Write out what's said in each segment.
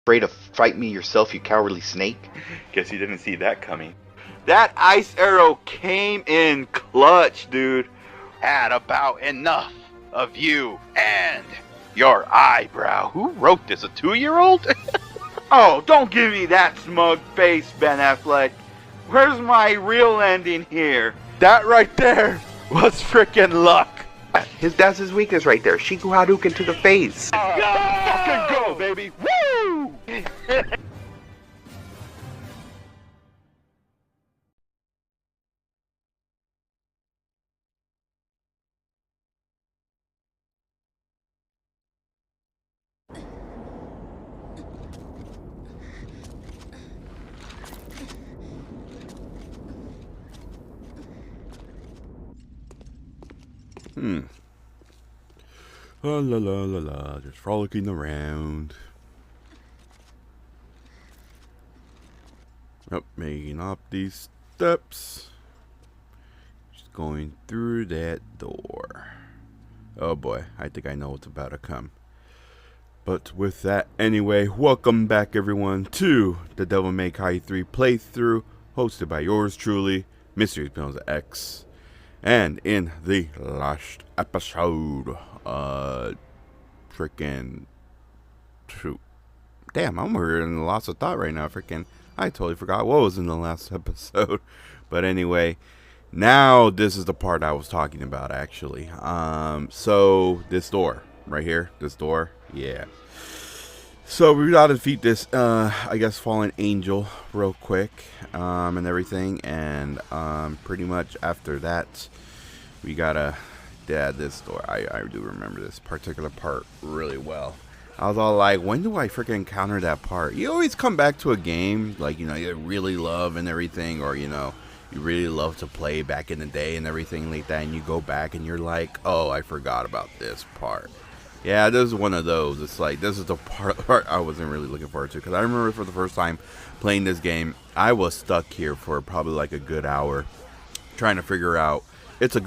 Afraid to fight me yourself, you cowardly snake? Guess you didn't see that coming. That ice arrow came in clutch, dude. Had about enough of you and your eyebrow. Who wrote this? A 2-year-old? Oh, don't give me that smug face, Ben Affleck. Where's my real ending here? That right there was frickin' luck. That's his weakness right there. Shiku Hadouken to the face. Fucking go, baby. Woo! La la la la la, just frolicking around. Up, making up these steps. Just going through that door. Oh boy, I think I know what's about to come. But with that, anyway, welcome back everyone to the Devil May Cry 3 playthrough, hosted by yours truly, MrESPNozaX. And in the last episode, freaking, shoot, damn, I'm in the loss of thought right now, freaking, I totally forgot what was in the last episode. But anyway, now this is the part I was talking about, actually. So, this door, right here, this door, yeah. So, we gotta defeat this, I guess, fallen angel real quick, and everything, and, pretty much after that, we gotta add this door. I do remember this particular part really well. I was all like, when do I freaking encounter that part? You always come back to a game, like, you know, you really love and everything, or, you know, you really love to play back in the day and everything like that, and you go back and you're like, oh, I forgot about this part. Yeah, this is one of those. It's like, this is the part I wasn't really looking forward to, because I remember for the first time playing this game, I was stuck here for probably like a good hour trying to figure out. It's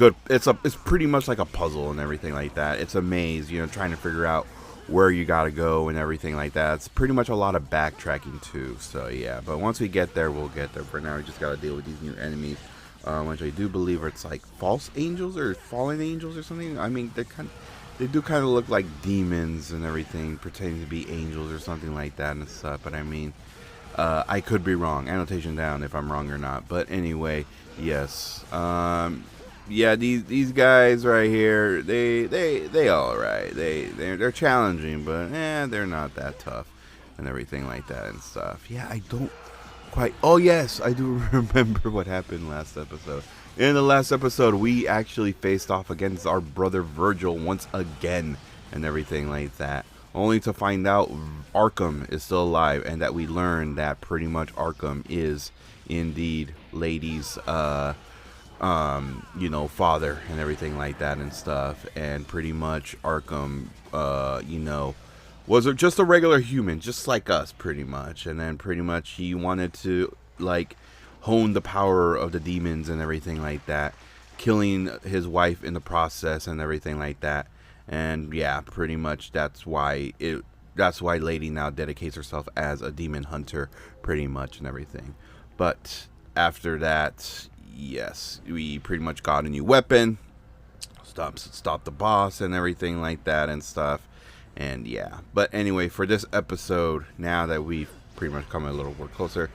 pretty much like a puzzle and everything like that. It's a maze, you know, trying to figure out where you gotta go and everything like that. It's pretty much a lot of backtracking too. So yeah, but once we get there, we'll get there. For now, we just gotta deal with these new enemies, which I do believe it's like false angels or fallen angels or something. I mean, they do kind of look like demons and everything, pretending to be angels or something like that and stuff. But I mean, I could be wrong. Annotation down if I'm wrong or not. But anyway, yes. Yeah, these guys right here, they all right. They're challenging, but they're not that tough and everything like that and stuff. Yeah, I don't quite. Oh yes, I do remember what happened last episode. In the last episode, we actually faced off against our brother Virgil once again and everything like that. Only to find out Arkham is still alive, and that we learned that pretty much Arkham is indeed Lady's you know, father and everything like that and stuff. And pretty much Arkham, you know, was just a regular human, just like us, pretty much. And then pretty much he wanted to, like, hone the power of the demons and everything like that, killing his wife in the process and everything like that. And yeah, pretty much that's why Lady now dedicates herself as a demon hunter, pretty much, and everything. But after that, yes, we pretty much got a new weapon, stop the boss and everything like that and stuff. And yeah, but anyway, for this episode, now that we've pretty much come a little more closer,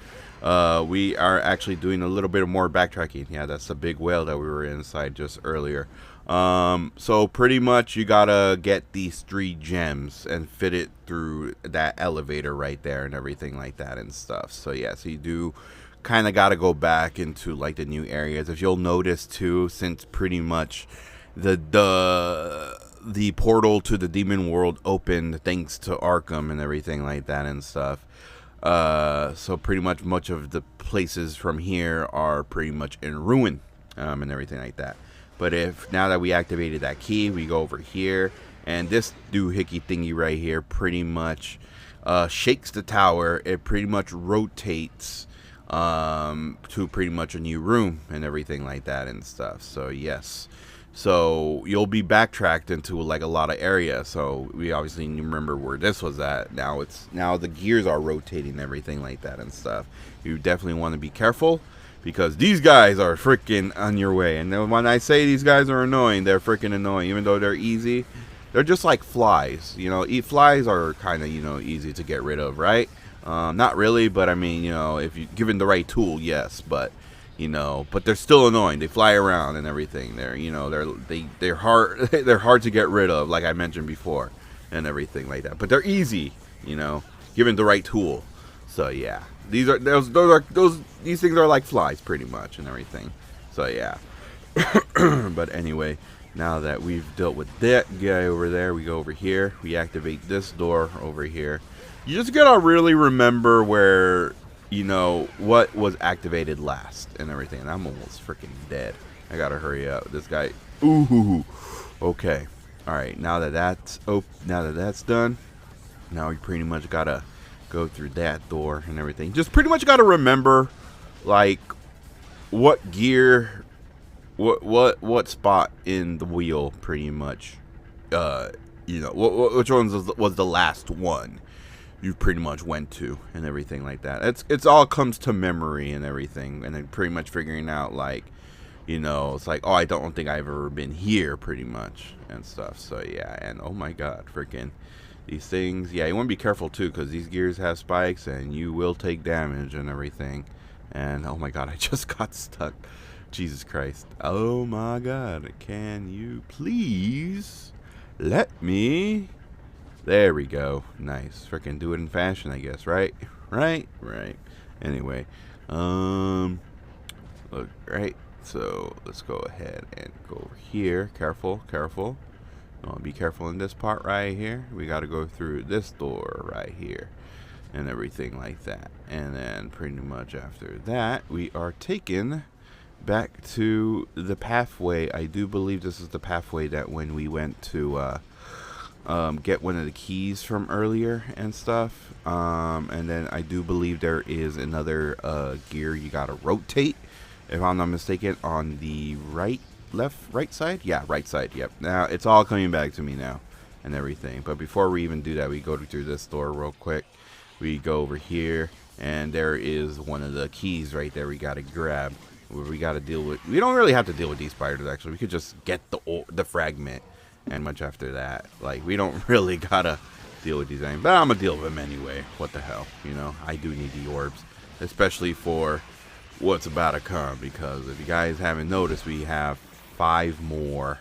we are actually doing a little bit more backtracking. Yeah, that's the big whale that we were inside just earlier. So pretty much you gotta get these 3 gems and fit it through that elevator right there and everything like that and stuff. So yeah, so you do kind of got to go back into like the new areas. If you'll notice too, since pretty much the portal to the demon world opened thanks to Arkham and everything like that and stuff, so pretty much of the places from here are pretty much in ruin, and everything like that. But if now that we activated that key, we go over here, and this doohickey thingy right here pretty much shakes the tower. It pretty much rotates to pretty much a new room and everything like that and stuff. So yes, So you'll be backtracked into like a lot of area. So we obviously remember where this was at. Now the gears are rotating and everything like that and stuff. You definitely want to be careful, because these guys are freaking on your way. And then when I say these guys are annoying, they're freaking annoying. Even though they're easy, they're just like flies. You know, flies are kind of, you know, easy to get rid of, right? Not really, but I mean, you know, if you given the right tool, yes. But you know, but they're still annoying. They fly around and everything. They're, you know, they're hard they're hard to get rid of, like I mentioned before, and everything like that. But they're easy, you know, given the right tool. So yeah, these things are like flies pretty much and everything. So yeah. But anyway, now that we've dealt with that guy over there, we go over here. We activate this door over here. You just gotta really remember where, you know, what was activated last and everything. And I'm almost freaking dead. I gotta hurry up. This guy. Ooh. Okay. All right. Now that that's done, now we pretty much gotta go through that door and everything. Just pretty much gotta remember, like, what gear, what spot in the wheel, pretty much. You know, which one was the last one you pretty much went to and everything like that. It's all comes to memory and everything, and then pretty much figuring out, like, you know, it's like, oh, I don't think I've ever been here pretty much and stuff. So yeah, and oh my god, freaking these things, yeah, you want to be careful too, because these gears have spikes and you will take damage and everything. And oh my god, I just got stuck. Jesus Christ. Oh my god, can you please let me? There we go. Nice. Freaking do it in fashion, I guess, right? Right. Anyway, look, right. So let's go ahead and go over here. Careful. Be careful in this part right here. We got to go through this door right here and everything like that. And then pretty much after that, we are taken back to the pathway. I do believe this is the pathway that when we went to get one of the keys from earlier and stuff, and then I do believe there is another gear you gotta rotate, if I'm not mistaken, on the right side. Yeah, right side. Yep. Now it's all coming back to me now and everything. But before we even do that, we go through this door real quick. We go over here, and there is one of the keys right there we gotta grab. Where we gotta deal with. We don't really have to deal with these spiders, actually. We could just get the fragment. And much after that, like, we don't really gotta deal with these things, but I'm gonna deal with them anyway. What the hell, you know? I do need the orbs, especially for what's about to come, because if you guys haven't noticed, we have five more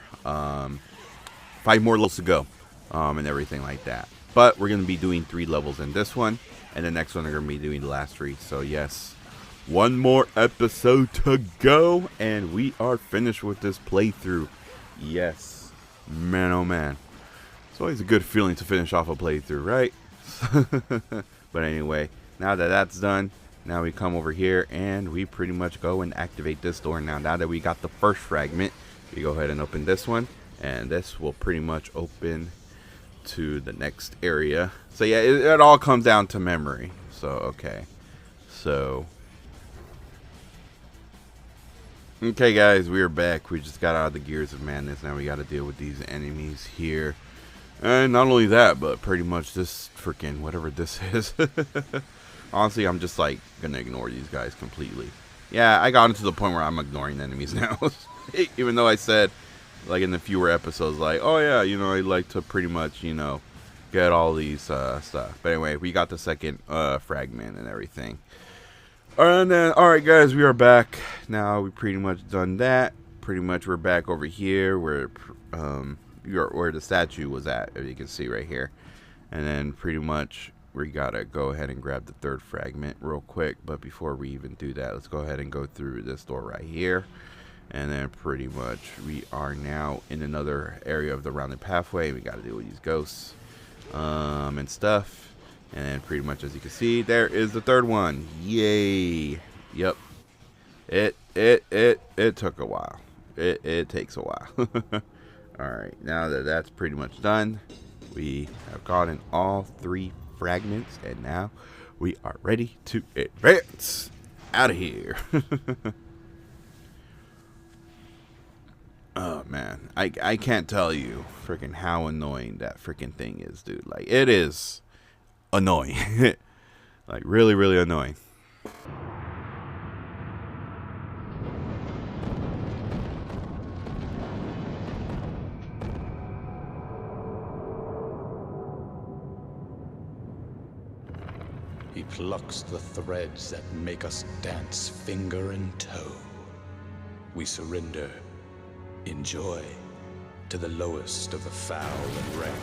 levels to go, and everything like that. But we're gonna be doing 3 levels in this one, and the next one we're gonna be doing the last 3. So yes, one more episode to go, and we are finished with this playthrough. Yes. Man, oh man, it's always a good feeling to finish off a playthrough, right? But anyway, now that that's done, now we come over here and we pretty much go and activate this door. Now that we got the first fragment, we go ahead and open this one, and this will pretty much open to the next area. So yeah, it all comes down to memory. So okay, so okay guys, we are back. We just got out of the Gears of Madness. Now we got to deal with these enemies here. And not only that, but pretty much this freaking whatever this is. Honestly, I'm just like gonna ignore these guys completely. Yeah, I got into the point where I'm ignoring enemies now. Even though I said, like in the fewer episodes, like, oh yeah, you know, I like to pretty much, you know, get all these stuff. But anyway, we got the second fragment and everything. And then, alright guys, we are back. Now we pretty much done that. Pretty much we're back over here where the statue was at, as you can see right here. And then pretty much we gotta go ahead and grab the third fragment real quick. But before we even do that, let's go ahead and go through this door right here. And then pretty much we are now in another area of the rounded pathway. We gotta deal with these ghosts and stuff. And then pretty much as you can see, there is the third one. Yay. Yep. It took a while. It takes a while. Alright, now that that's pretty much done, we have gotten all 3 fragments, and now we are ready to advance out of here. Oh man, I can't tell you freaking how annoying that freaking thing is, dude. Like, it is annoying. Like, really, really annoying. He plucks the threads that make us dance finger and toe. We surrender, enjoy, to the lowest of the foul and rank.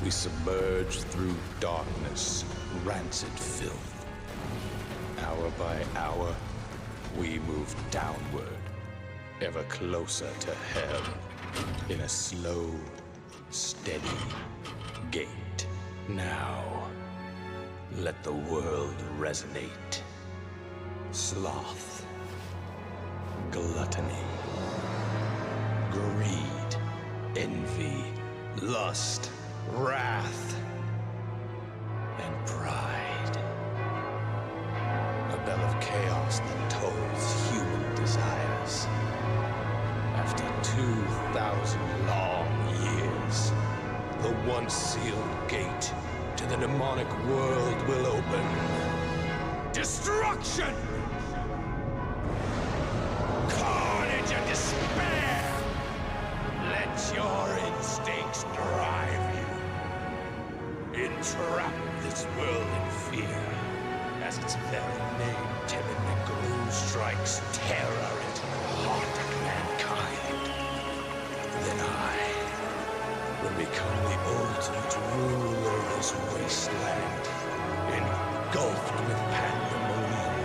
We submerge through darkness, rancid filth. Hour by hour, we move downward, ever closer to hell, in a slow, steady gait. Now, let the world resonate. Sloth, gluttony, greed, envy, lust, wrath, and pride. A bell of chaos that tolls human desires. After 2,000 long years, the once sealed gate to the demonic world will open. Destruction! Carnage and despair! Let your instincts drive you. Entrap this world in fear, as its very name, timidly gloom, strikes terror into the heart of mankind. Then I will become the ultimate ruler of this wasteland, engulfed with pandemonium.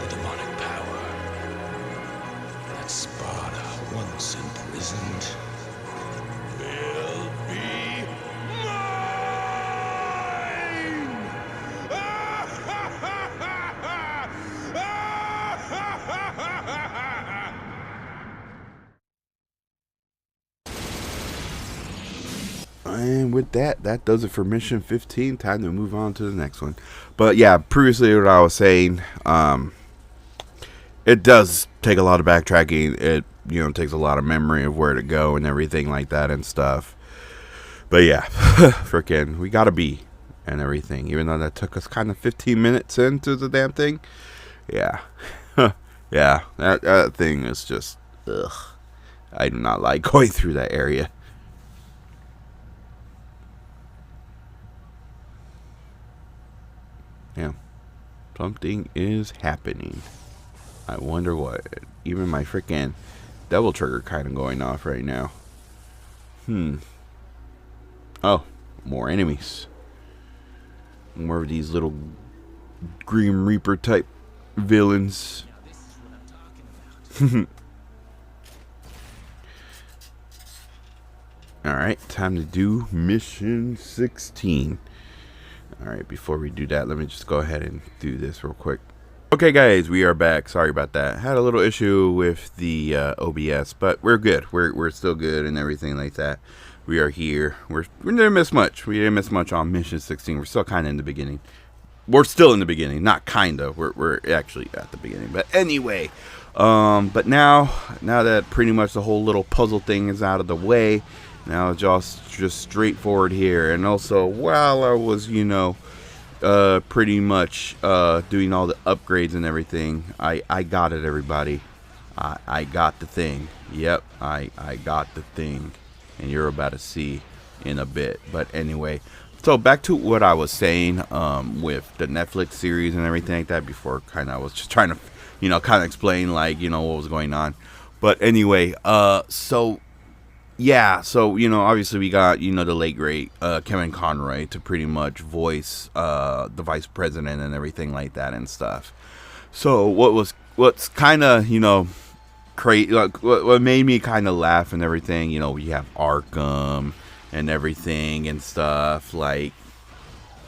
The demonic power that Sparda once imprisoned will be mine! And with that does it for mission 15. Time to move on to the next one. But yeah, previously what I was saying, it does take a lot of backtracking. It, you know, takes a lot of memory of where to go and everything like that and stuff. But yeah, freaking, we gotta be and everything. Even though that took us kind of 15 minutes into the damn thing. Yeah. Yeah, that thing is just, ugh. I do not like going through that area. Yeah, something is happening. I wonder what. Even my freaking devil trigger kind of going off right now. Oh, more enemies. More of these little Grim Reaper type villains. Alright, time to do mission 16. Alright, before we do that, let me just go ahead and do this real quick. Okay guys, we are back. Sorry about that. Had a little issue with the OBS, but we're good. We're still good and everything like that. We are here. We didn't miss much. We didn't miss much on mission 16. We're still kind of in the beginning. We're still in the beginning, not kind of. We're actually at the beginning. But anyway, but now that pretty much the whole little puzzle thing is out of the way, now just straightforward here. And also, while I was, you know, pretty much doing all the upgrades and everything, I got it, everybody. I got the thing. Yep, I got the thing, and you're about to see in a bit. But anyway, so back to what I was saying with the Netflix series and everything like that. Before, kind of, I was just trying to, you know, kind of explain, like, you know, what was going on. But anyway, so yeah, so, you know, obviously we got, you know, the late great Kevin Conroy to pretty much voice the vice president and everything like that and stuff. So what's kind of, you know, crazy, like, what made me kind of laugh and everything, you know, we have Arkham and everything and stuff. Like,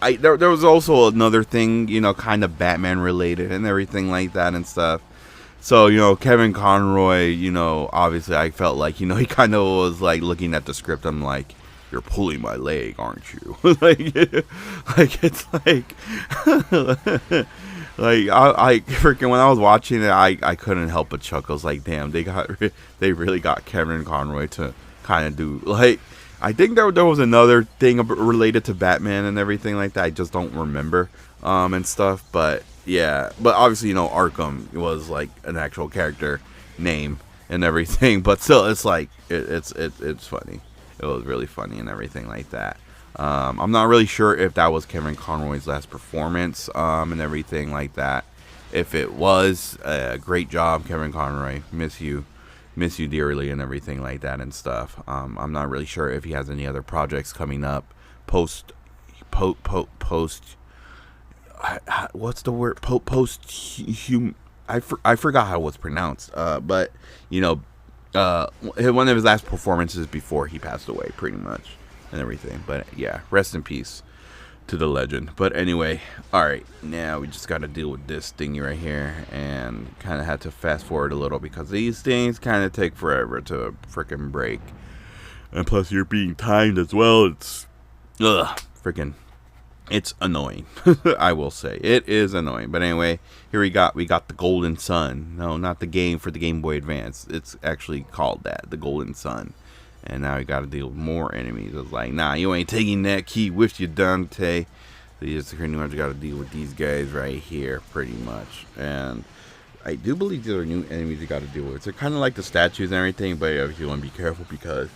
there was also another thing, you know, kind of Batman related and everything like that and stuff. So, you know, Kevin Conroy, you know, obviously I felt like, you know, he kind of was like looking at the script. I'm like, you're pulling my leg, aren't you? like it's like, Like I freaking when I was watching it, I couldn't help but chuckle. I was like, damn, they really got Kevin Conroy to kind of do like. I think there was another thing related to Batman and everything like that. I just don't remember and stuff. But yeah, but obviously Arkham was like an actual character name and everything. But still, it's like it's funny. It was really funny and everything like that. I'm not really sure if that was Kevin Conroy's last performance and everything like that. If it was, great job, Kevin Conroy. Miss you dearly and everything like that and stuff. I'm not really sure if he has any other projects coming up post. What's the word? I forgot how it was pronounced. But one of his last performances before he passed away, pretty much. And everything, but yeah, rest in peace to the legend. But anyway, all right, now we just got to deal with this thingy right here, and kind of had to fast forward a little because these things kind of take forever to freaking break, and plus you're being timed as well. It's freaking, it's annoying. I will say it is annoying. But anyway, here we got the Golden Sun. No, not the game for the Game Boy Advance. It's actually called that, the Golden Sun. And now we got to deal with more enemies. It's like, nah, you ain't taking that key with you, Dante. So you just pretty much got to deal with these guys right here, pretty much. And I do believe these are new enemies you got to deal with. They're kind of like the statues and everything, but you want to be careful because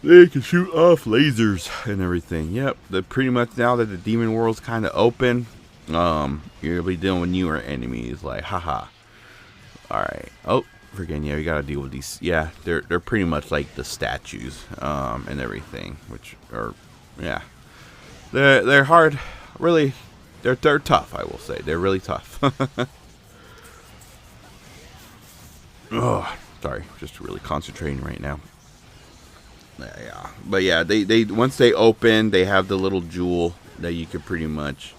they can shoot off lasers and everything. Yep, they're pretty much now that the demon world's kind of open, you're gonna be dealing with newer enemies. Like, haha. All right. Oh. Freaking yeah, we gotta deal with these. Yeah, they're pretty much like the statues and everything, which are yeah, they're hard. Really, they're tough. I will say they're really tough. Oh, sorry, just really concentrating right now. Yeah, but yeah, they once they open, they have the little jewel that you can pretty much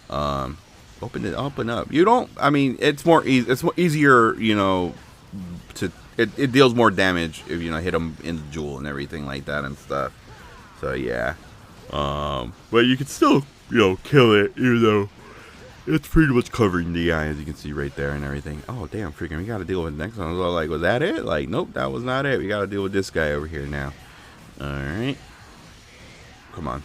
open up. You don't. I mean, it's more easy. It's more easier, it deals more damage if hit them in the jewel and everything like that and stuff. So yeah, but you can still kill it even though it's pretty much covering the eye, as you can see right there and everything. Oh damn, freaking, we gotta deal with the next one. I was like, was that it? Like, nope, that was not it. We gotta deal with this guy over here now. All right, come on.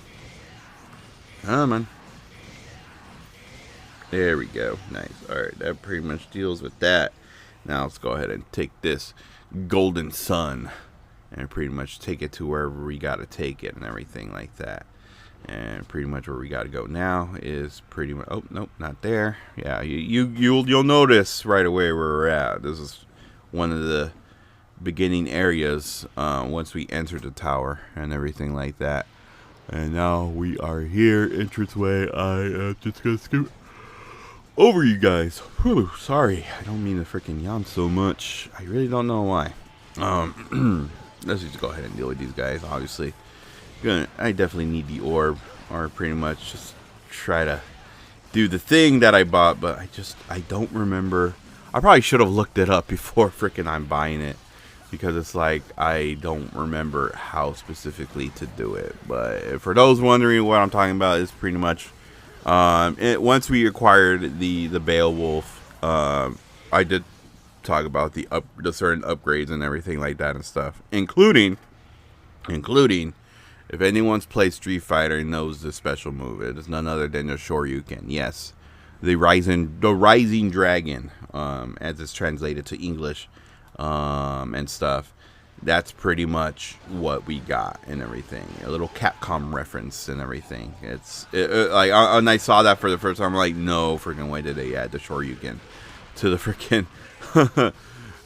There we go. Nice. All right, that pretty much deals with that. Now let's go ahead and take this Golden Sun and pretty much take it to wherever we got to take it and everything like that. And pretty much where we got to go now is pretty much, oh, nope, not there. Yeah, you'll notice right away where we're at. This is one of the beginning areas once we enter the tower and everything like that. And now we are here, entranceway. I am just going to scoot over you guys. Whew, sorry, I don't mean to freaking yawn so much. I really don't know why. Let's just go ahead and deal with these guys. Obviously, I definitely need the orb, or pretty much just try to do the thing that I bought. But I don't remember. I probably should have looked it up before freaking I'm buying it, because it's like I don't remember how specifically to do it. But for those wondering what I'm talking about, it's pretty much. Once we acquired the Beowulf, I did talk about the certain upgrades and everything like that and stuff, including if anyone's played Street Fighter and knows the special move, it is none other than the Shoryuken. Yes, the rising dragon, as it's translated to English, and stuff. That's pretty much what we got and everything. A little Capcom reference and everything. Like when I saw that for the first time, I'm like, no freaking way did they add the Shoryuken to the freaking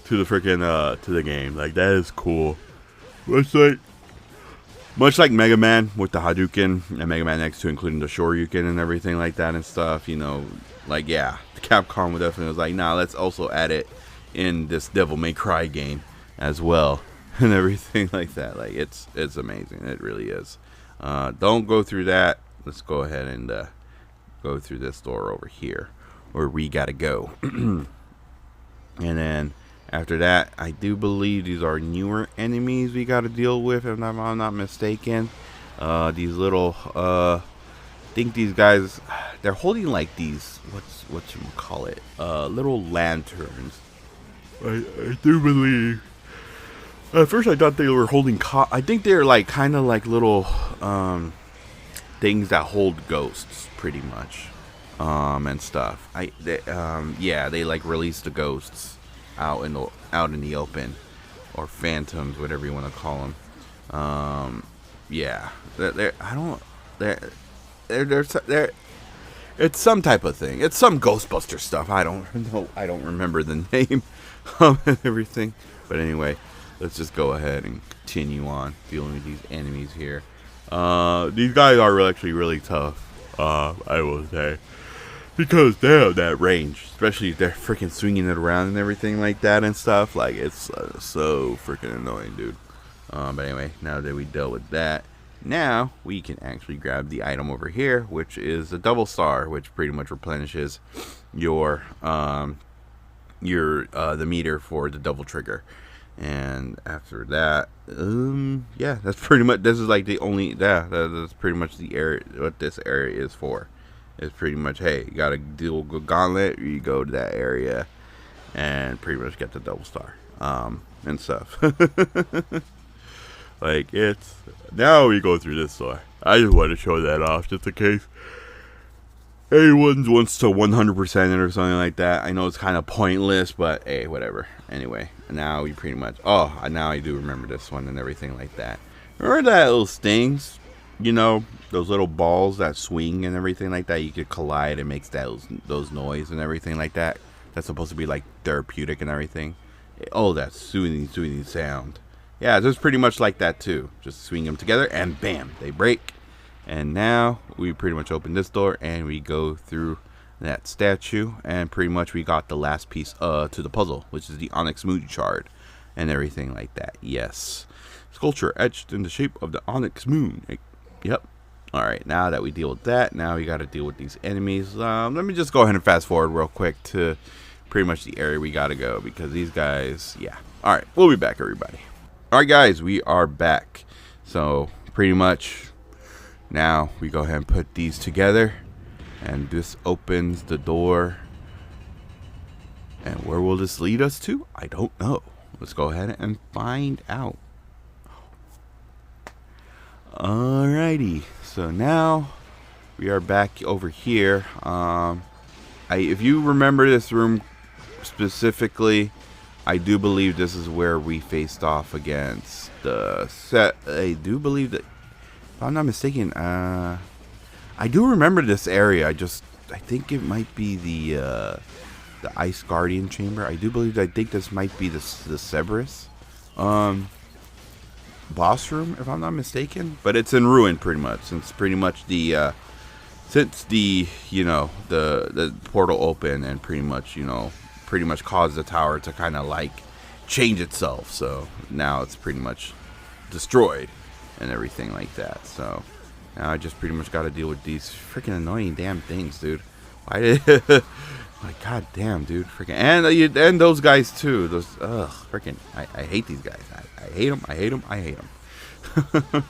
to the game. Like, that is cool. Much like Mega Man with the Hadouken and Mega Man X2, including the Shoryuken and everything like that and stuff. Like, yeah, the Capcom would definitely was like, nah, let's also add it in this Devil May Cry game as well. And everything like that. Like, it's amazing. It really is. Don't go through that. Let's go ahead and go through this door over here where we gotta go. And then after that, I do believe these are newer enemies we gotta deal with, if I'm not mistaken. These little I think these guys, they're holding like these, what you call it, little lanterns. I do believe. At first I thought they were holding, I think they're like kind of like little things that hold ghosts, pretty much, and stuff. They like release the ghosts out in the open, or phantoms, whatever you want to call them. Yeah, they're it's some type of thing. It's some Ghostbuster stuff. I don't know. I don't remember the name and everything. But anyway, let's just go ahead and continue on dealing with these enemies here. These guys are actually really tough, I will say, because they have that range, especially if they're freaking swinging it around and everything like that and stuff. Like, it's so freaking annoying, dude. But anyway, now that we dealt with that, now we can actually grab the item over here, which is the double star, which pretty much replenishes your the meter for the double trigger. And after that, yeah, that's pretty much, this is like the only, that's pretty much the area, what this area is for. It's pretty much, hey, you gotta deal with gauntlet, you go to that area and pretty much get the double star, and stuff. Like, it's, now we go through this door. I just want to show that off, just in case anyone wants to 100% it or something like that. I know it's kind of pointless, but hey, whatever. Anyway, now we pretty much, now I do remember this one and everything like that. Remember that little stings? You know, those little balls that swing and everything like that? You could collide and makes those noise and everything like that. That's supposed to be like therapeutic and everything. Oh, that soothing sound. Yeah, it's pretty much like that too. Just swing them together and bam, they break. And now we pretty much open this door and we go through that statue, and pretty much we got the last piece to the puzzle, which is the onyx moon shard and everything like that. Yes, sculpture etched in the shape of the onyx moon. Yep. All right, now that we deal with that, now we got to deal with these enemies. Let me just go ahead and fast forward real quick to pretty much the area we got to go, because these guys, yeah. All right, we'll be back, everybody. All right, guys, we are back. So pretty much now we go ahead and put these together, and this opens the door. And where will this lead us to? I don't know. Let's go ahead and find out. Alrighty, so now we are back over here. If you remember this room specifically, I do believe this is where we faced off against the set. I do believe that, if I'm not mistaken, I do remember this area. I think it might be the Ice Guardian Chamber. I think this might be the Cerberus boss room, if I'm not mistaken. But it's in ruin pretty much, since pretty much the portal opened and pretty much caused the tower to kind of like change itself. So now it's pretty much destroyed and everything like that. So now I just pretty much got to deal with these freaking annoying damn things, dude. Why did like, god damn, dude, freaking, and those guys too. Those freaking, I hate these guys. I hate them. I hate them. I hate them.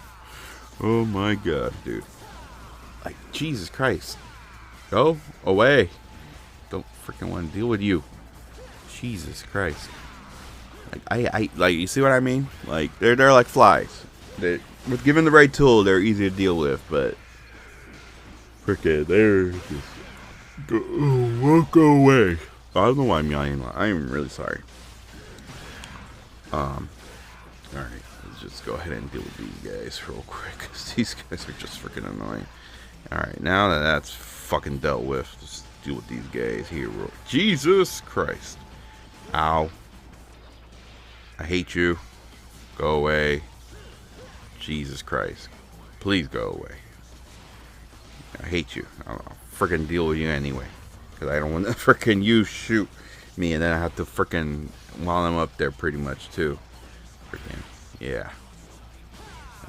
Oh my god, dude. Like, Jesus Christ, go away. Don't freaking want to deal with you. Jesus Christ. Like, I like, you see what I mean? Like, they're like flies. With given the right tool, they're easy to deal with, but freaking, they're just walk away. I don't know why I'm yelling. I'm really sorry. Alright, let's just go ahead and deal with these guys real quick, because these guys are just freaking annoying. Alright, now that that's fucking dealt with, let's deal with these guys here. Jesus Christ. Ow. I hate you. Go away. Jesus Christ. Please go away. I hate you. I'll freaking deal with you anyway, because I don't want to freaking you shoot me and then I have to freaking, while I'm up there pretty much too. Freaking, yeah.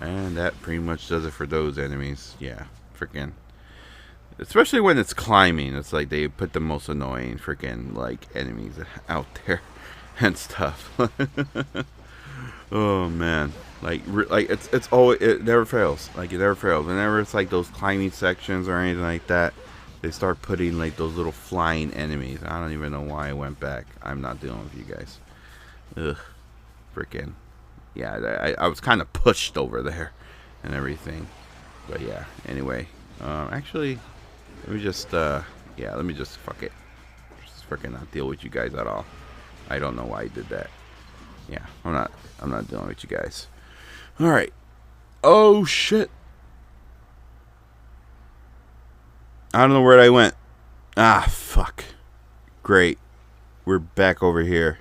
And that pretty much does it for those enemies. Yeah, freaking. Especially when it's climbing, it's like they put the most annoying freaking like enemies out there and stuff. Oh man, like it's always, it never fails. Like, it never fails. Whenever it's like those climbing sections or anything like that, they start putting like those little flying enemies. I don't even know why I went back. I'm not dealing with you guys. Ugh, freaking. Yeah, I was kind of pushed over there and everything. But yeah, anyway. Actually, let me just, yeah, let me just fuck it. Just freaking not deal with you guys at all. I don't know why I did that. Yeah, I'm not dealing with you guys. All right. Oh shit. I don't know where I went. Ah, fuck. Great. We're back over here.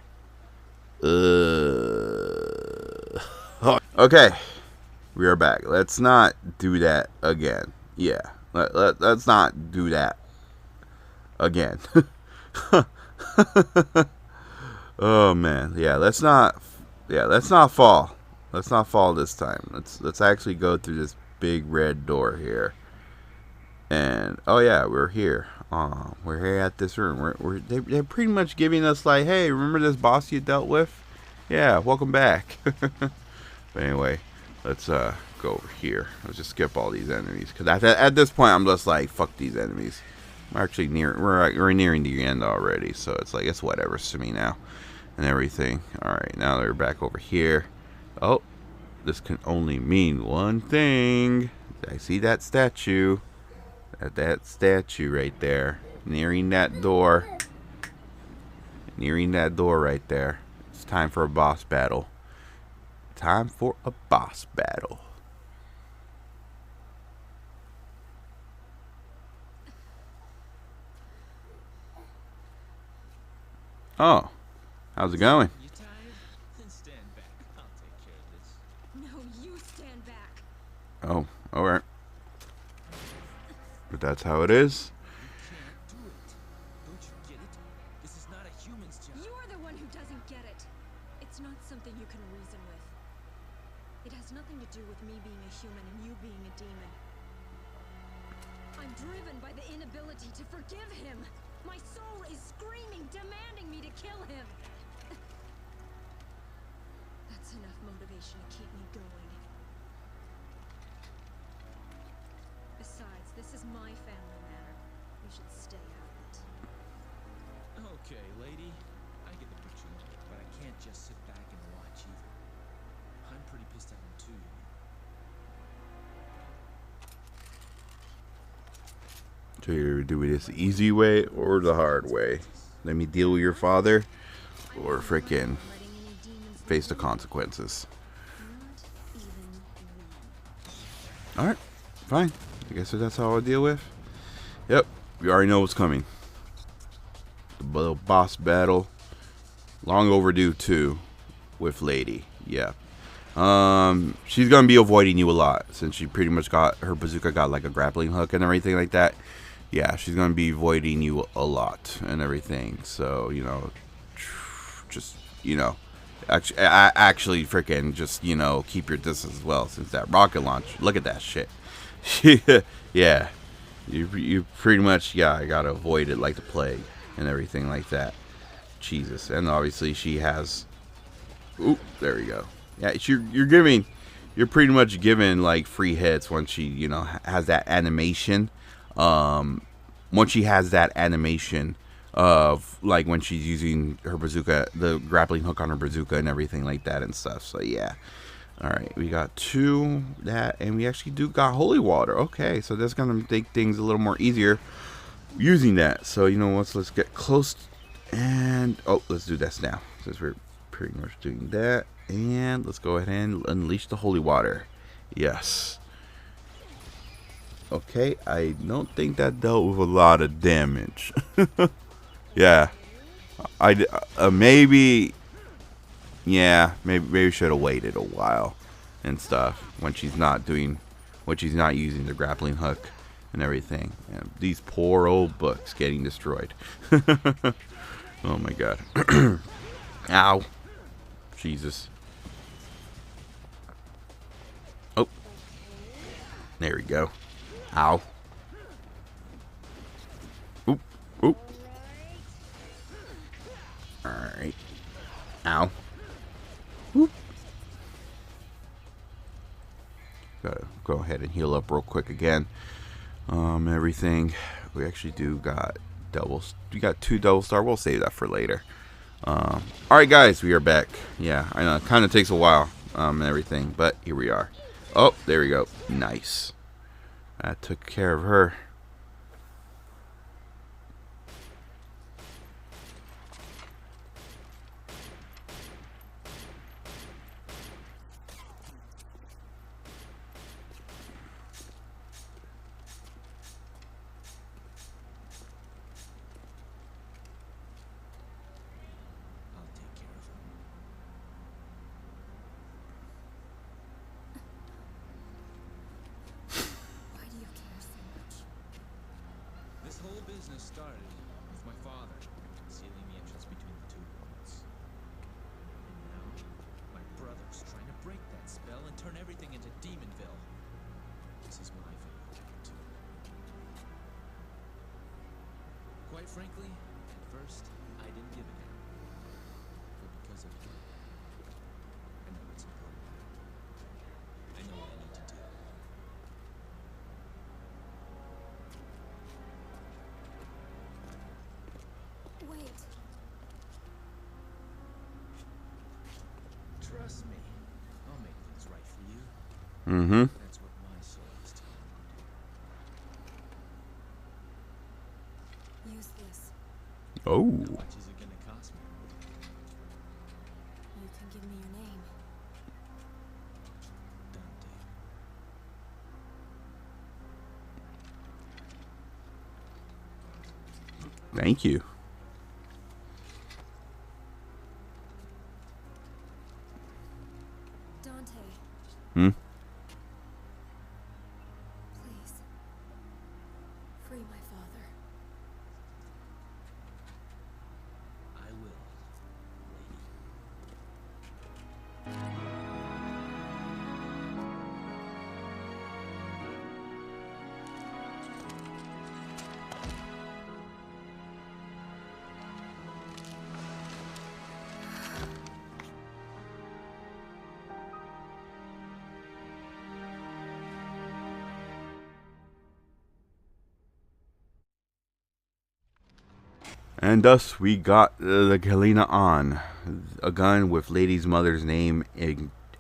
Okay. We are back. Let's not do that again. Yeah. Let's not do that again. Oh man. Yeah, let's not fall. Let's not fall this time. Let's actually go through this big red door here. And oh yeah, we're here. We're here at this room. They're pretty much giving us like, hey, remember this boss you dealt with? Yeah, welcome back. But anyway, let's go over here. Let's just skip all these enemies, because at this point I'm just like, fuck these enemies. We're actually we're nearing the end already, so it's like it's whatever to me now and everything. All right, now they're back over here. Oh, this can only mean one thing. I see that statue. That statue right there, nearing that door right there. It's time for a boss battle. Time for a boss battle. Oh, how's it going? You tired? Then stand back. I'll take care of this. No, you stand back. Oh, alright. But that's how it is. You can't do it. Don't you get it? This is not a human's job. You're the one who doesn't get it. It's not something you can reason with. It has nothing to do with me being a human and you being a demon. I'm driven by the inability to forgive him. My soul is screaming, demanding me to kill him. That's enough motivation to keep me going. Besides, this is my family matter. You should stay out of it. Okay, lady. I get the picture, but I can't just sit back and watch either. I'm pretty pissed at him too, you know. So you're doing this the easy way or the hard way? Let me deal with your father, or frickin' face the consequences. Alright, fine. I guess that's how I'll deal with. Yep, we already know what's coming. The little boss battle. Long overdue too, with Lady. Yeah. She's gonna be avoiding you a lot, since she pretty much got her bazooka got like a grappling hook and everything like that. Yeah, she's gonna be avoiding you a lot and everything. So, you know, just, you know, actually freaking just, you know, keep your distance as well, since that rocket launch, look at that shit. Yeah, you pretty much, yeah, I gotta avoid it like the plague and everything like that. Jesus. And obviously she has, oop, there we go. Yeah, you're pretty much giving like free hits once she, you know, has that animation. Once she has that animation of like when she's using her bazooka, the grappling hook on her bazooka and everything like that and stuff. So yeah. All right, we got that, and we actually got holy water. Okay, so that's gonna make things a little more easier using that. So you know what? Let's get close, and oh, let's do this now since we're pretty much doing that. And let's go ahead and unleash the holy water. Yes. Okay, I don't think that dealt with a lot of damage. Yeah, maybe. Yeah, maybe should have waited a while and stuff when she's not using the grappling hook and everything. And these poor old books getting destroyed. Oh my god. Ow. Jesus. Oh. There we go. Ow. Oop. Oop. Alright. Ow. Whoop. Gotta go ahead and heal up real quick again. Everything. we actually do got we got 2 double star. We'll save that for later. Alright guys, we are back. Yeah, I know it kind of takes a while and everything, but here we are. Oh, there we go. Nice. That took care of her. This whole business started with my father sealing the entrance between the 2 worlds. And now, my brother's trying to break that spell and turn everything into Demonville. This is when I feel like too. Quite frankly, at first, I didn't give a damn. But because of you, I know it's important. I know what I need to do. Wait. Trust me, I'll make things right for you. Mm-hmm. That's what my soul is telling me to do. Use this. Oh. How much is it gonna cost me? You can give me your name. Dante. Thank you. Dante, Hmm? please. Free my father. I will, lady. And thus we got the Galena on, a gun with lady's mother's name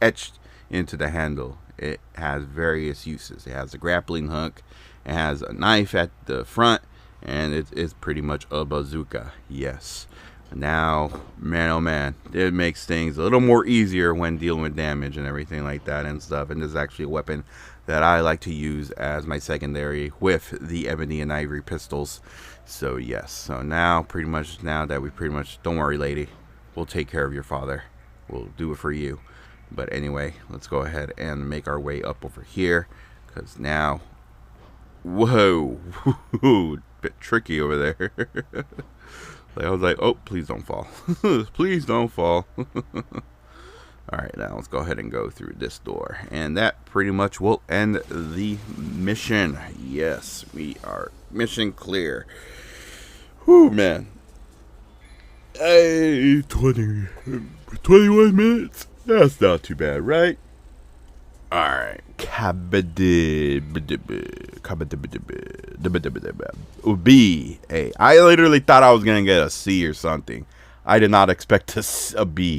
etched into the handle. It has various uses. It has a grappling hook, it has a knife at the front, and it is pretty much a bazooka. Yes. Now, man, oh man, it makes things a little more easier when dealing with damage and everything like that and stuff. And this is actually a weapon that I like to use as my secondary with the ebony and ivory pistols. So yes, so now that we pretty much, don't worry lady, we'll take care of your father. We'll do it for you. But anyway, let's go ahead and make our way up over here, because now, whoa, bit tricky over there. Like, I was like, oh, please don't fall. Please don't fall. Alright, now let's go ahead and go through this door. And that pretty much will end the mission. Yes, we are mission clear. Whew, man. Hey, 21 minutes. That's not too bad, right? Alright. B. A. I literally thought I was going to get a C or something. I did not expect a B.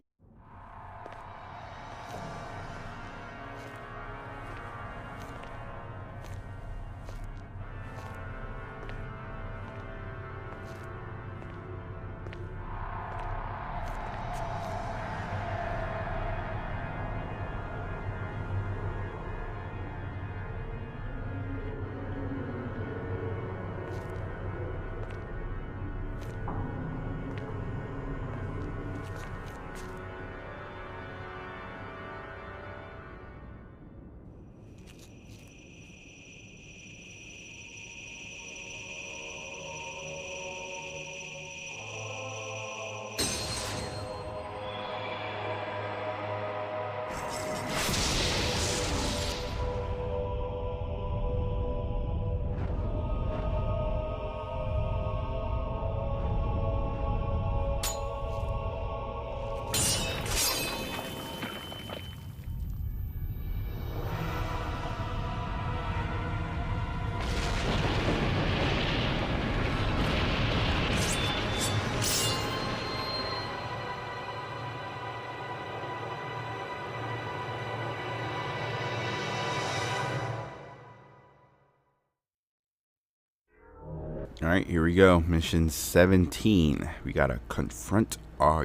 Alright, here we go. Mission 17. We gotta confront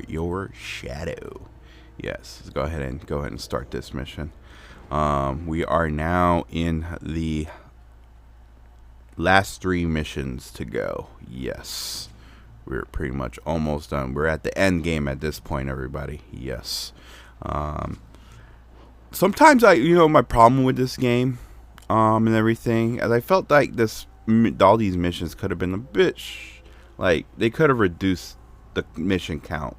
your shadow. Yes, let's go ahead and start this mission. We are now in the last 3 missions to go. Yes. We're pretty much almost done. We're at the end game at this point, everybody. Yes. Sometimes my problem with this game, and everything, as I felt like all these missions could have been a bit, like, they could have reduced the mission count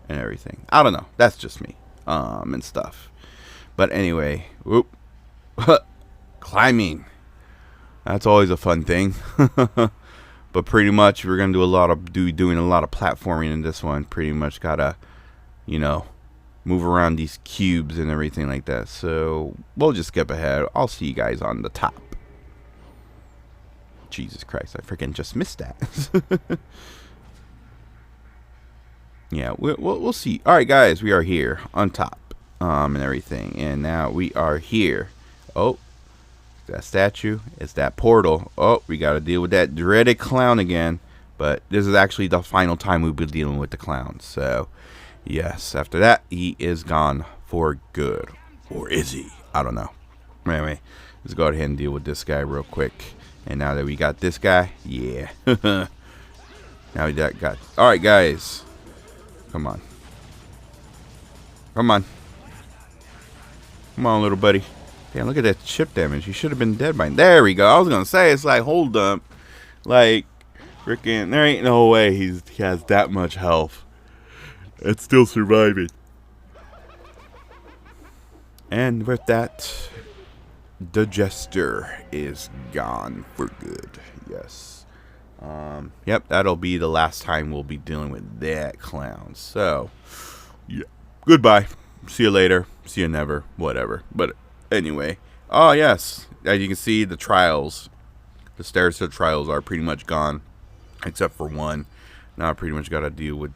and everything. I don't know. That's just me, and stuff. But anyway, whoop, climbing. That's always a fun thing. But pretty much we're gonna do doing a lot of platforming in this one. Pretty much gotta, move around these cubes and everything like that. So we'll just skip ahead. I'll see you guys on the top. Jesus Christ, I freaking just missed that. Yeah, we'll see. All right, guys, we are here on top, and everything, and now we are here. Oh, that statue, it's that portal. Oh, we got to deal with that dreaded clown again. But this is actually the final time we'll be dealing with the clown. So, yes, after that, he is gone for good. Or is he? I don't know. Anyway, let's go ahead and deal with this guy real quick. And now that we got this guy, yeah. Now we got. All right, guys. Come on. Come on. Come on, little buddy. Damn, look at that chip damage. He should have been dead by now. There we go. I was going to say, it's like, hold up. Like, freaking, there ain't no way he has that much health. It's still surviving. And with that, the jester is gone for good. Yes. Yep, that'll be the last time we'll be dealing with that clown. So, yeah. Goodbye. See you later. See you never. Whatever. But anyway. Oh, yes. As you can see, the trials. The stairs to the trials are pretty much gone. Except for one. Now I pretty much got to deal with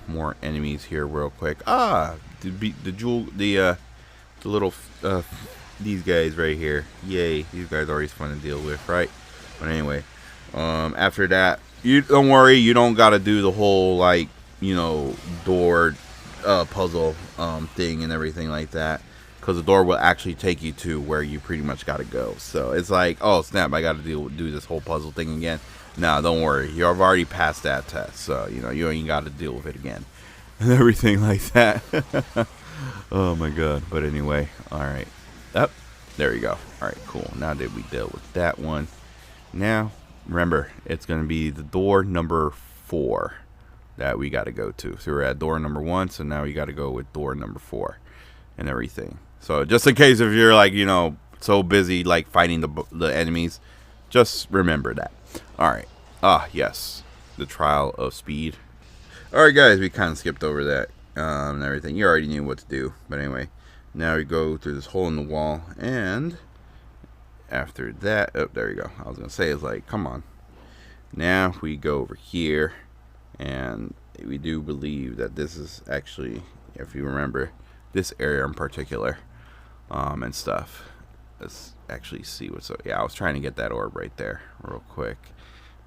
more enemies here real quick. The little, these guys right here. Yay. These guys are always fun to deal with, right? But anyway. After that, you don't worry, you don't gotta do the whole door puzzle thing and everything like that, because the door will actually take you to where you pretty much gotta go. So it's like, oh snap, I gotta do this whole puzzle thing again. Nah, don't worry, you've already passed that test, so you ain't gotta deal with it again and everything like that. Oh my god. But anyway, all right, there you go. All right, cool. Now that we dealt with that one, now remember, it's going to be the door number 4 that we got to go to. So we're at door number 1, so now we got to go with door number 4 and everything. So just in case if you're like, so busy like fighting the enemies, just remember that. All right. Yes. The trial of speed. All right, guys, we kind of skipped over that and everything. You already knew what to do. But anyway, now we go through this hole in the wall, and after that, oh, there you go. I was gonna say, it's like, come on. Now we go over here, and we do believe that this is actually, if you remember, this area in particular, and stuff. Let's actually see what's up. Yeah, I was trying to get that orb right there, real quick,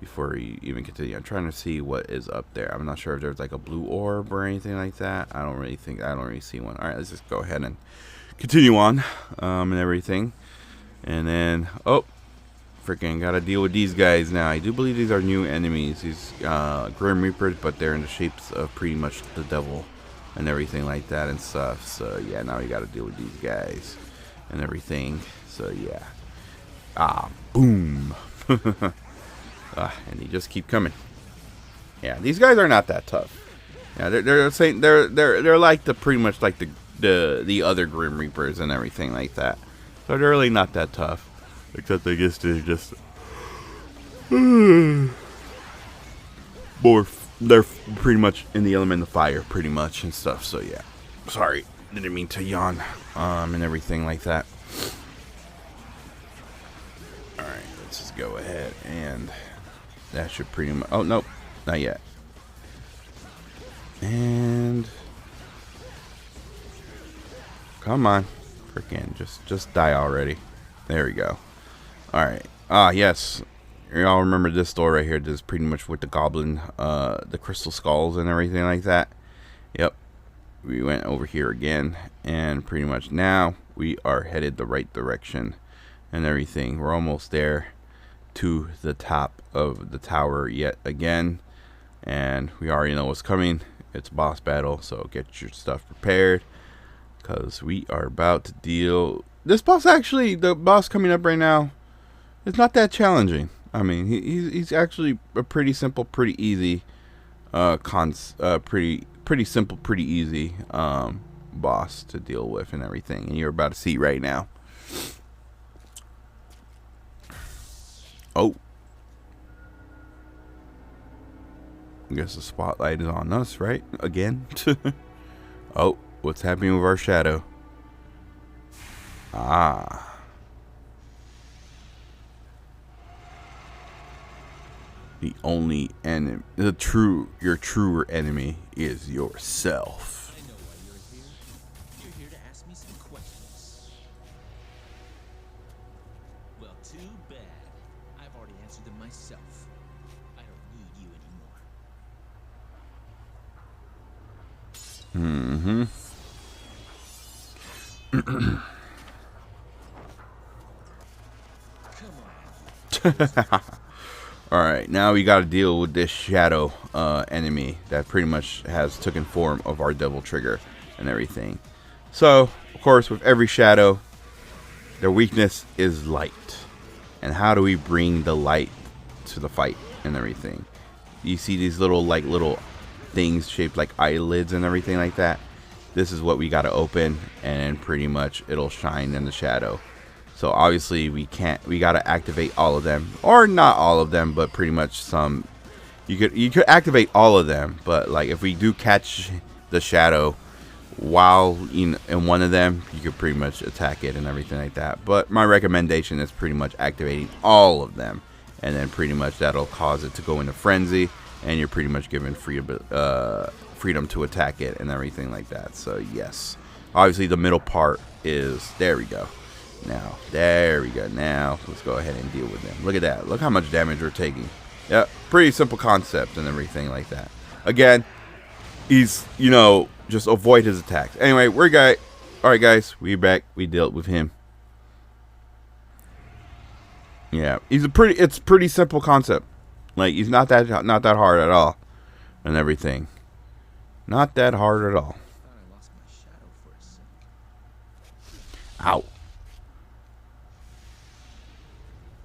before we even continue. I'm trying to see what is up there. I'm not sure if there's like a blue orb or anything like that. I don't really see one. All right, let's just go ahead and continue on, and everything. And then, oh, freaking gotta deal with these guys now. I do believe these are new enemies. These Grim Reapers, but they're in the shapes of pretty much the devil and everything like that and stuff. So, yeah, now we gotta deal with these guys and everything. So, yeah. Boom. And they just keep coming. Yeah, these guys are not that tough. Yeah, they're saying they're like pretty much like the other Grim Reapers and everything like that. So they're really not that tough, except I guess they're just more. They're pretty much in the element of fire, pretty much and stuff. So yeah, sorry, didn't mean to yawn, and everything like that. All right, let's just go ahead, and that should pretty much. Oh nope, not yet. And come on. Freaking just die already. There we go. Alright. Yes. y'all remember this door right here? This is pretty much with the goblin, the crystal skulls and everything like that. Yep. We went over here again, and pretty much now we are headed the right direction and everything. We're almost there to the top of the tower yet again, and we already know what's coming. It's a boss battle, so get your stuff prepared, because we are about to deal. This boss, actually, the boss coming up right now, it's not that challenging. I mean, he's actually a pretty simple, pretty easy, pretty simple, pretty easy boss to deal with and everything. And you're about to see right now. Oh, I guess the spotlight is on us, right? Again. Oh, what's happening with our shadow? Ah. The only enemy, your truer enemy is yourself. I know why you're here. You're here to ask me some questions. Well, too bad. I've already answered them myself. I don't need you anymore. Come on. Alright, now we gotta deal with this shadow enemy that pretty much has taken form of our devil trigger and everything. So, of course, with every shadow, their weakness is light. And how do we bring the light to the fight and everything? You see these little things shaped like eyelids and everything like that? This is what we gotta open, and pretty much it'll shine in the shadow. So obviously we gotta activate all of them, or not all of them, but pretty much some. You could activate all of them, but like if we do catch the shadow while in one of them, you could pretty much attack it and everything like that. But my recommendation is pretty much activating all of them, and then pretty much that'll cause it to go into frenzy, and you're pretty much given freedom to attack it and everything like that. So yes, obviously the middle part is, there we go. Now, there we go. Now, let's go ahead and deal with them. Look at that. Look how much damage we're taking. Yeah, pretty simple concept and everything like that. Again, he's, just avoid his attacks. Anyway, alright guys, we're back. We dealt with him. Yeah, it's pretty simple concept. Like, he's not that hard at all and everything. Not that hard at all. I lost my shadow for a second. Ow.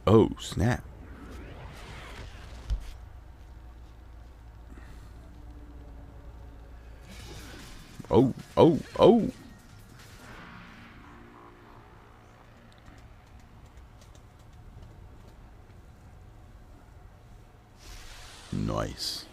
Oh, snap. Oh. Nice.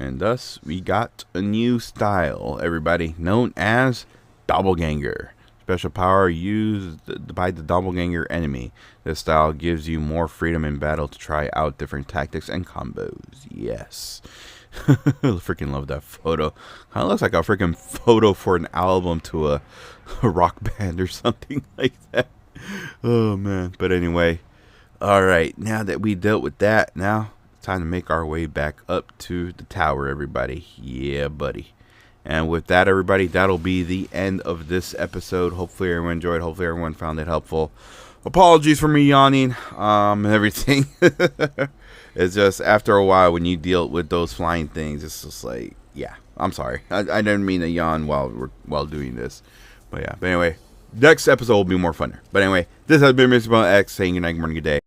And thus, we got a new style, everybody, known as Doppelganger. Special power used by the doppelganger enemy. This style gives you more freedom in battle to try out different tactics and combos. Yes. Freaking love that photo. Kind of looks like a freaking photo for an album to a rock band or something like that. Oh man. But anyway. Alright. Now that we dealt with that, now it's time to make our way back up to the tower, everybody. Yeah, buddy. And with that, everybody, that'll be the end of this episode. Hopefully everyone enjoyed. Hopefully everyone found it helpful. Apologies for me yawning and everything. It's just after a while when you deal with those flying things, it's just like, yeah, I'm sorry. I didn't mean to yawn while doing this. But yeah, but anyway, next episode will be more funner. But anyway, this has been MrESPNozaX saying good night, good morning, good day.